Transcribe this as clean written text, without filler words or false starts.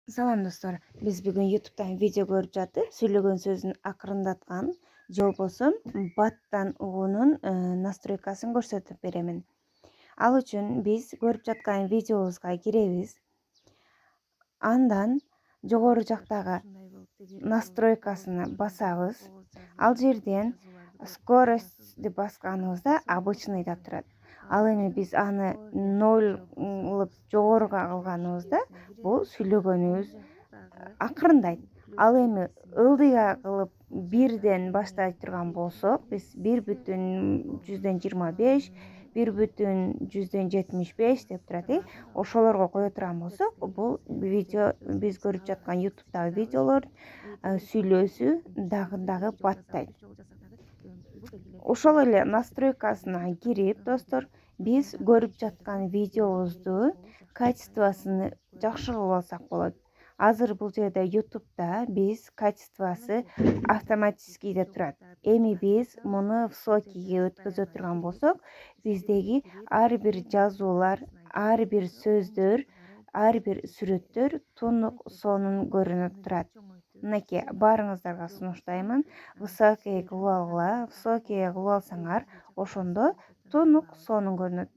Салам достор, биз бүгүн YouTube'дан видео көрүп жатып, сүйлөгөн сөзүн акырындаткан же болбосо баттан угуунун настройкасын көрсөтүп беремин. Ал үчүн биз көрүп жаткан видеобузга киребиз. Андан жогору жактагы настройкасына басабыз. Ал жерден скорость деп басканыбызда обычный деп турат. Ал эми биз аны 0 кылып жогоруга кылганыбызда бул сүйлөгөнүбүз акырындайт. Ал эми ылдыйга кылып 1ден баштай турган болсок, биз 1,25, 1,75 деп турат. Ошолорго кое турган болсок, бул видео биз көрүп жаткан YouTube'дагы видеолор сүйлөөсү дагы баттайт. Ошол эле настройкасына кирип, достор, биз көрүп жаткан видеобузду качествосын жакшыртып алсак болот. Азыр бул жерде YouTube'да биз качествосы автоматический деп турат. Эми биз муну высокийге өткөзө турган болсок, биздеги ар бир жазуулар, ар бир сөздөр, ар бир сүрөттөр тунук сонун көрүнүп турат. Мынакей, баарыңыздарга сунуштаймын. Высокий кылып алгыла, высокий кылып алсаңар, ошондо тунук сонун көрүнөт.